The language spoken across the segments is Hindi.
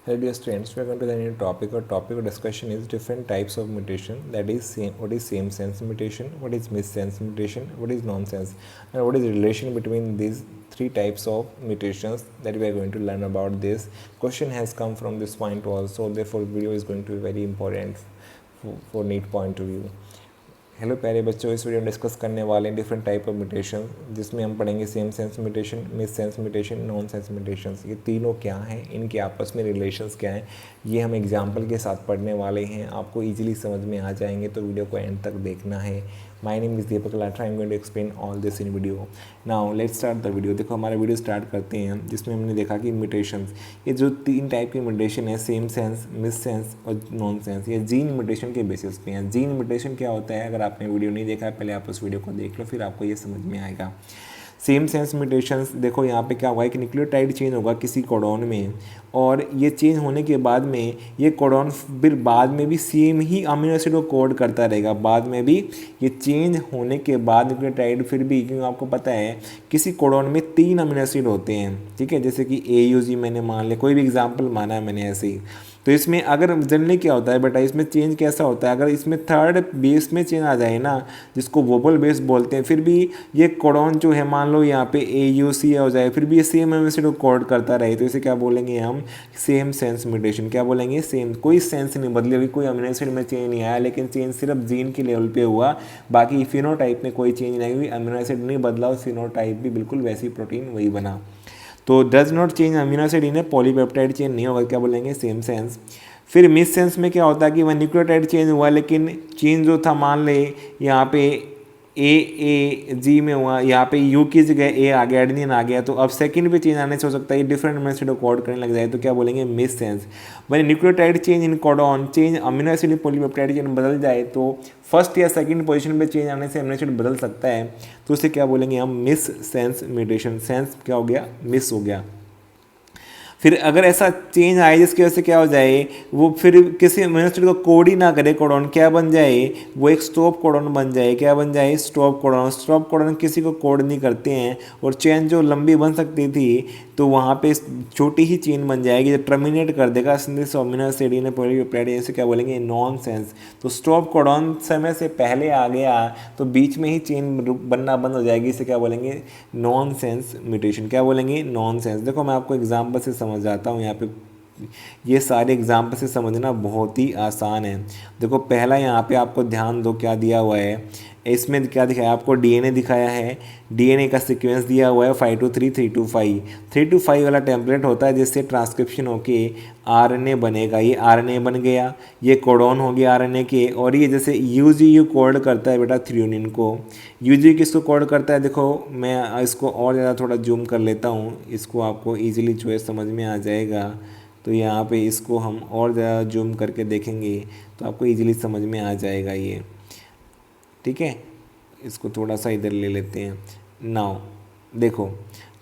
Hello dear students, we are going to the new topic. Our topic of discussion is different types of mutation. That is what is same sense mutation, what is missense mutation, what is nonsense, and what is the relation between these three types of mutations that we are going to learn about. This question has come from this point also, therefore video is going to be very important for NEET point of view. Hello प्यारे बच्चों, इस वीडियो में डिस्कस करने वाले हैं डिफरेंट टाइप ऑफ म्यूटेशन, जिसमें हम पढ़ेंगे same sense mutation, miss sense mutation, non sense mutations. ये तीनों क्या हैं, इनके आपस में रिलेशंस क्या हैं, ये हम एग्जांपल के साथ पढ़ने वाले हैं। आपको इजीली समझ में आ जाएंगे, तो वीडियो को एंड तक देखना है। My name is Deepak Latha, I am going to explain all this in video. Now let's start the video. देखो हमारा वीडियो स्टार्ट करते हैं, जिसमें हमने देखा कि म्यूटेशंस, ये जो तीन टाइप की म्यूटेशन है, सेम सेंस, मिस सेंस और नॉन सेंस, ये जीन म्यूटेशन के बेसिस पे हैं। जीन म्यूटेशन क्या होता है, अगर आपने वीडियो नहीं देखा है पहले आप उस वीडियो को देख लो, फिर आपको ये समझ में आएगा। सेम सेंस म्यूटेशंस, देखो यहाँ पे क्या हुआ है कि न्यूक्लियोटाइड चेंज होगा किसी कोडॉन में, और ये चेंज होने के बाद में ये कोडॉन फिर बाद में भी सेम ही अमीनो एसिड को कोड करता रहेगा। बाद में भी ये चेंज होने के बाद न्यूक्लियोटाइड फिर भी, क्योंकि आपको पता है किसी कोडॉन में 3 अमीनो एसिड होते हैं, ठीक है, जैसे कि AUG मैंने मान लिया, कोई भी एग्जाम्पल माना है मैंने ऐसे ही। तो इसमें अगर जनरली क्या होता है बेटा, इसमें चेंज कैसा होता है, अगर इसमें थर्ड बेस में चेंज आ जाए ना, जिसको वोबल बेस बोलते हैं, फिर भी ये कोडॉन जो है, मान लो यहाँ पे AUC हो जाए, फिर भी ये सेम अमीनो एसिड को कोड करता रहे, तो इसे क्या बोलेंगे हम, सेम सेंस म्यूटेशन। क्या बोलेंगे, सेम, कोई सेंस नहीं बदली, अभी कोई अमीनो एसिड में चेंज नहीं आया, लेकिन चेंज सिर्फ जीन के लेवल पे हुआ, बाकी फिनोटाइप में कोई चेंज नहीं आई, अमीनो एसिड नहीं बदला और फिनोटाइप भी बिल्कुल वैसी प्रोटीन वही बना। तो does not change amino acid in A polypeptide chain नहीं होगा, क्या बोलेंगे, सेम सेंस। फिर मिस सेंस में क्या होता है कि वह न्यूक्लियोटाइड चेंज हुआ, लेकिन चेंज जो था, मान ले यहाँ पे AAG में हुआ, यहाँ पे U की जगह A आ गया, एडेनिन आ गया, तो अब सेकंड पे चेंज आने से हो सकता है डिफरेंट अमीनो एसिड को कोड करने लग जाए, तो क्या बोलेंगे, मिस सेंस। वही nucleotide change in codon, change amino acid polypeptide chain बदल जाए, तो फर्स्ट या सेकंड पोजीशन पे चेंज आने से अमीनो एसिड बदल सकता है, तो उसे क्या बोलेंगे हम, मिस सेंस म्यूटेशन। सेंस क्या हो गया, मिस हो गया। फिर अगर ऐसा चेंज आए जिसकी वजह से क्या हो जाए, वो फिर किसी अमीनो एसिड को कोड ही ना करे कोडॉन, क्या बन जाए, वो एक स्टॉप कोडॉन बन जाए। क्या बन जाए, स्टॉप कोडॉन। स्टॉप कोडॉन किसी को कोड नहीं करते हैं, और चेन जो लंबी बन सकती थी, तो वहाँ पे छोटी ही चेन बन जाएगी जो टर्मिनेट कर देगा synthesis of amino acid in polypeptide, इसे क्या बोलेंगे, नॉन सेंस। तो स्टॉप कोडॉन समय से पहले आ गया, तो बीच में ही चेन बनना बंद हो जाएगी, इसे क्या बोलेंगे, नॉन सेंस म्यूटेशन। क्या बोलेंगे, नॉन सेंस। देखो मैं आपको एग्जाम्पल से समझ जाता हूँ, यहाँ पे ये सारे एग्जाम्पल से समझना बहुत ही आसान है। देखो पहला यहाँ पे आपको ध्यान दो, क्या दिया हुआ है, इसमें क्या दिखाया आपको, DNA दिखाया है, DNA का सीक्वेंस दिया हुआ है 523 325 325 वाला टेम्पलेट होता है, जिससे ट्रांसक्रिप्शन होके RNA बनेगा। ये RNA बन गया, ये कोडॉन हो गया RNA के, और ये जैसे UGU कोड करता है बेटा थ्रियोनिन को। UGU किसको कोड करता है, देखो मैं इसको और ज़्यादा थोड़ा जूम कर लेता हूँ, इसको आपको ईजिली जो है समझ में आ जाएगा। तो यहाँ पे इसको हम और ज़्यादा जूम करके देखेंगे तो आपको इजीली समझ में आ जाएगा ये, ठीक है। इसको थोड़ा सा इधर ले लेते हैं। नाउ देखो,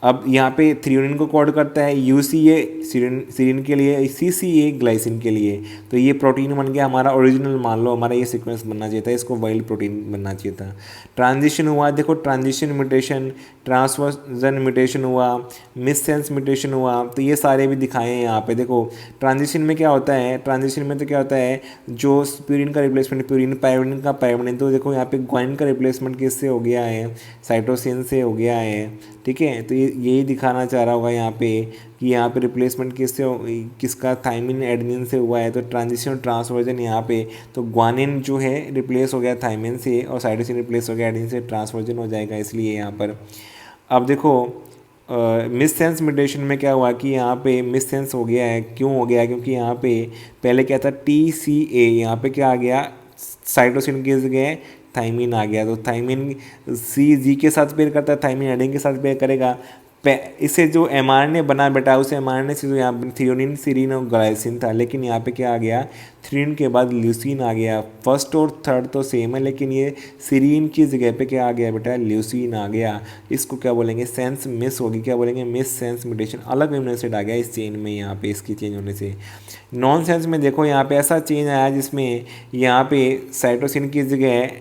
अब यहाँ पे थ्रियोनिन को कोड करता है, UCA सीरिन के लिए, CCA ग्लाइसिन के लिए। तो ये प्रोटीन बन गया हमारा ओरिजिनल, मान लो हमारा ये सीक्वेंस बनना चाहिए था, इसको वाइल्ड प्रोटीन बनना चाहिए था। ट्रांजिशन हुआ, देखो ट्रांजिशन म्यूटेशन, ट्रांसवर्जन म्यूटेशन हुआ, मिस सेंस म्यूटेशन हुआ, तो ये सारे भी दिखाए हैं यहाँ पे। देखो ट्रांजिशन में क्या होता है, ट्रांजिशन में तो क्या होता है, जो प्यूरिन का रिप्लेसमेंट प्यूरिन, पाइरिन का पाइरिन, तो देखो यहाँ पे ग्वानिन का रिप्लेसमेंट किससे हो गया है, साइटोसिन से हो गया है, ठीक है। तो यही दिखाना चाह रहा होगा यहाँ पे कि यहाँ पे रिप्लेसमेंट किसका, थाइमिन एडेनिन से हुआ है। तो ट्रांजिशन ट्रांसवर्जन यहाँ पे, तो ग्वानिन जो है रिप्लेस हो गया थाइमिन से, और साइटोसिन रिप्लेस हो गया एडेनिन से, ट्रांसवर्जन हो जाएगा इसलिए यहाँ पर। अब देखो मिस सेंस म्यूटेशन में क्या हुआ कि यहाँ पे मिस सेंस हो गया है, क्यों हो गया, क्योंकि यहाँ पे पहले क्या था, TCA, यहाँ पे क्या आ गया, साइटोसिन की जगह थाइमिन आ गया। तो थाइमिन CG के साथ पेयर करता है, थाइमिन एडेनिन के साथ पेयर करेगा। इसे जो mRNA बना बेटा, उस mRNA से जो यहाँ पर थ्रियोनिन, सीरिन और ग्लाइसिन था, लेकिन यहाँ पे क्या आ गया, थ्रियोनिन के बाद ल्यूसीन आ गया। फर्स्ट और थर्ड तो सेम है, लेकिन ये सीरिन की जगह पे क्या आ गया बेटा, ल्यूसीन आ गया। इसको क्या बोलेंगे, सेंस मिस होगी, क्या बोलेंगे, मिस सेंस म्यूटेशन, अलग अमीनो एसिड आ गया इस चेन में, यहाँ पे इसकी चेंज होने से। नॉन सेंस में देखो यहाँ पे ऐसा चेंज आया जिसमें यहाँ पे साइटोसिन की जगह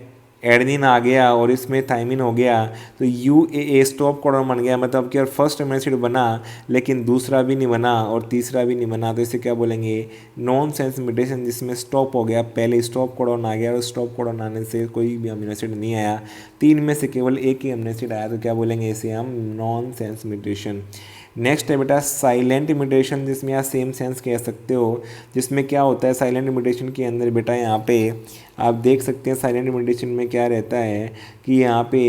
एडेनिन आ गया और इसमें थाइमिन हो गया, तो UAA स्टॉप कोडॉन बन गया, मतलब कि फर्स्ट अमीनो एसिड बना लेकिन दूसरा भी नहीं बना और तीसरा भी नहीं बना, तो इसे क्या बोलेंगे, नॉन सेंस म्यूटेशन, जिसमें स्टॉप हो गया, पहले स्टॉप कोडॉन आ गया और स्टॉप कोडॉन आने से कोई भी अमीनो एसिड नहीं आया, 3 में से केवल एक ही अमीनो एसिड आया, तो क्या बोलेंगे इसे हम, नॉन सेंस म्यूटेशन। नेक्स्ट है बेटा साइलेंट म्यूटेशन, जिसमें आप सेम सेंस कह सकते हो, जिसमें क्या होता है साइलेंट म्यूटेशन के अंदर बेटा, यहाँ पे आप देख सकते हैं साइलेंट म्यूटेशन में क्या रहता है कि यहाँ पे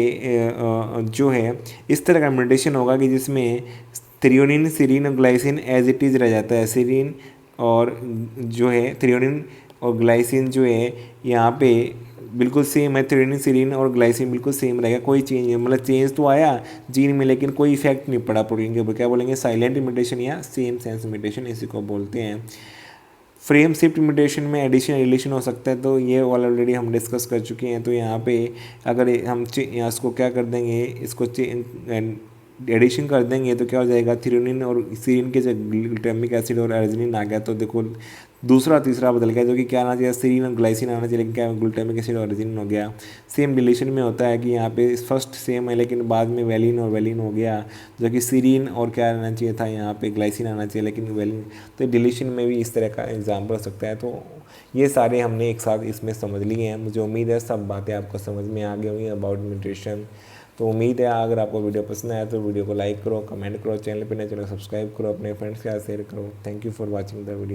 जो है इस तरह का म्यूटेशन होगा कि जिसमें थ्रियोनिन सीरीन और ग्लाइसिन एज इट इज़ रह जाता है, सीरीन और जो है थ्रियोनिन और ग्लाइसिन जो है यहाँ पे बिल्कुल सेम है, थ्रियोनिन सीरीन और ग्लाइसिन बिल्कुल सेम रहेगा, कोई चेंज नहीं, मतलब चेंज तो आया जीन में लेकिन कोई इफेक्ट नहीं पड़ा प्रोटीन के ऊपर, क्या बोलेंगे, साइलेंट म्यूटेशन या सेम सेंस म्यूटेशन इसी को बोलते हैं। फ्रेम शिफ्ट म्यूटेशन में एडिशन रिलेशन हो सकता है, तो ये ऑलरेडी हम डिस्कस कर चुके हैं। तो यहाँ पे अगर हम यहाँ इसको क्या कर देंगे, इसको एडिशन कर देंगे तो क्या हो जाएगा, थ्रियोनिन और सीरीन के जगह ग्लूटामिक एसिड और अर्जिनिन आ गया, तो देखो दूसरा तीसरा बदल गया, जो कि क्या आना चाहिए, सीरीन और ग्लाइसिन आना चाहिए, लेकिन क्या ग्लूटामिक एसिड और अर्जिनिन हो गया। सेम डिलीशन में होता है कि यहाँ पे फर्स्ट सेम है लेकिन बाद में वैलिन और वैलिन हो गया, जो कि सीरीन और क्या आना चाहिए था, यहाँ पे ग्लाइसिन आना चाहिए लेकिन वैलिन, तो डिलीशन में भी इस तरह का एग्जाम्पल हो सकता है। तो ये सारे हमने एक साथ इसमें समझ लिए हैं, मुझे उम्मीद है सब बातें आपको समझ में आ गई होंगी अबाउट म्यूटेशन। तो उम्मीद है अगर आपको वीडियो पसंद आया तो वीडियो को लाइक करो, कमेंट करो, चैनल पर नए चैनल सब्सक्राइब करो, अपने फ्रेंड्स के साथ शेयर करो। Thank you for watching the video.